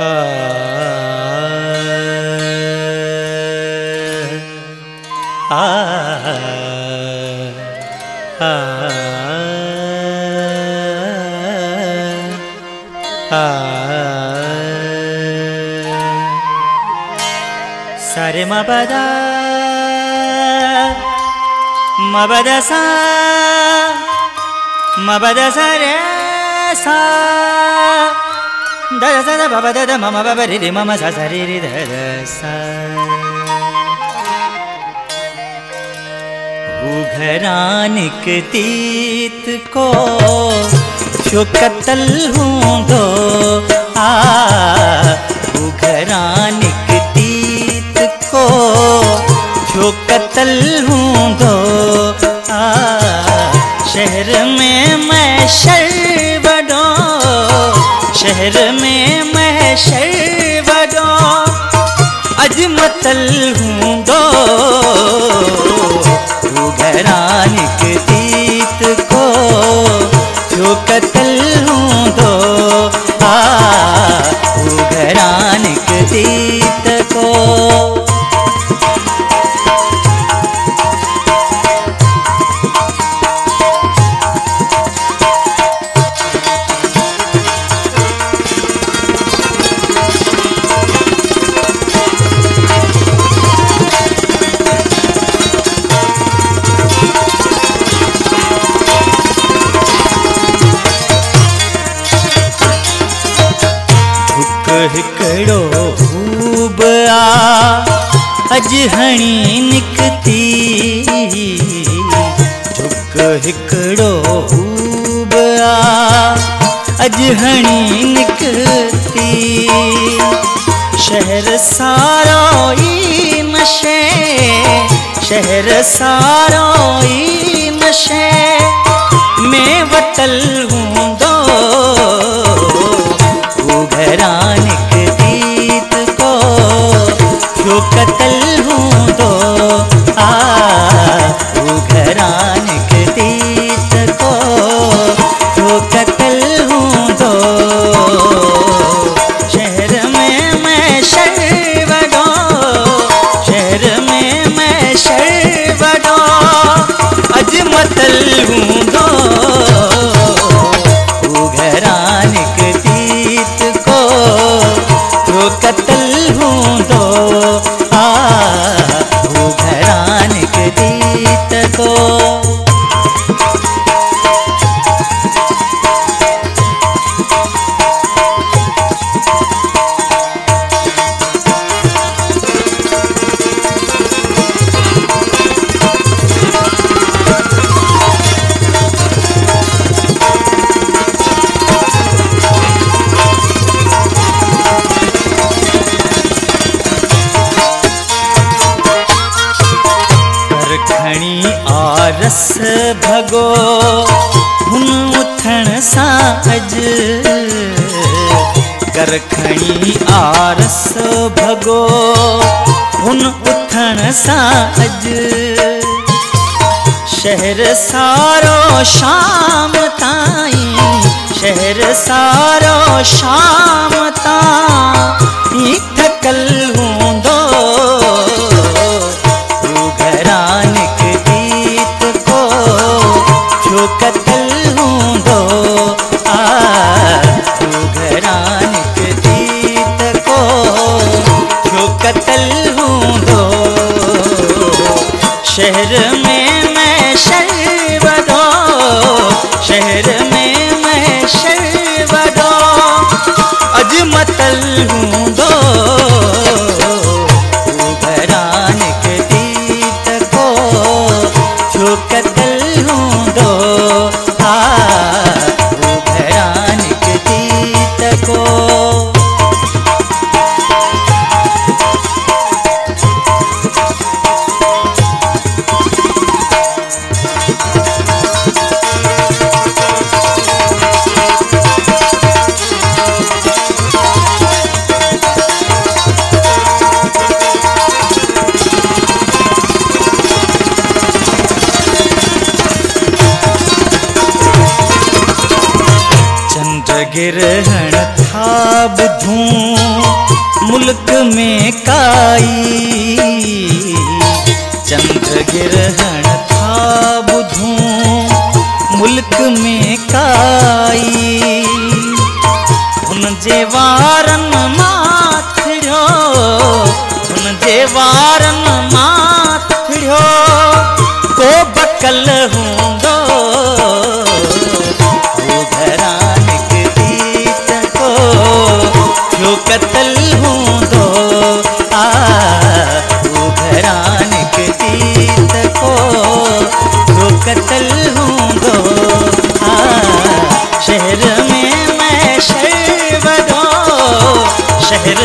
Sare mabada sa re sa da da da ba da mama ba re mama sa sa re da da sa घरान के तीत को जो कतल हूँ दो घरान के तीत को जो कतल हूँ दो शहर में मैं शर्वडो शहर में मैं शर्वडो अजमतल हूँ दो घरान के तीत को जो कतल हूँ दो घरान के तीत को हिकड़ो खूब अजहणी निकती झुक हिकड़ो खूब अजहणी निकती शहर सारो ई नशे शहर सारो ई नशे मैं वतल हूँ दो घरान के तीत को जो कतल हूँ दो घरान के तीत को जो कतल हूँ दो शहर में मैं शर्वडो शहर में मैं शर्वडो अजमतल हूँ दो घरान के तीत को जो कतल हूँ दो घरान के तीत को रस भगो हुन उथण साज करखणी आरस भगो हुन उथण साज शहर सारो शाम ताईं शहर सारो शाम ताईं थकल हूंदो घरान के तीत को जो कतल हूंदो घरान के तीत को जो कतल हूंदो शहर में मैं शर्वडो शहर में मैं शर्वडो अजमतल हूंदो घरान के तीत को जो कतल हूंदो घरान के तीत को गिरहण था बुधूं मुल्क में काई चंद्र गिरहण था बुधूं मुल्क में काई उन जे वारन माथिड़ो उन जे वारन माथिड़ो को बकल हूंदो वो घरान निकती को थियो कतल हूंदो वो घरान निकती को थियो कतल हूंदो शहर में मैं शर्वदो शहर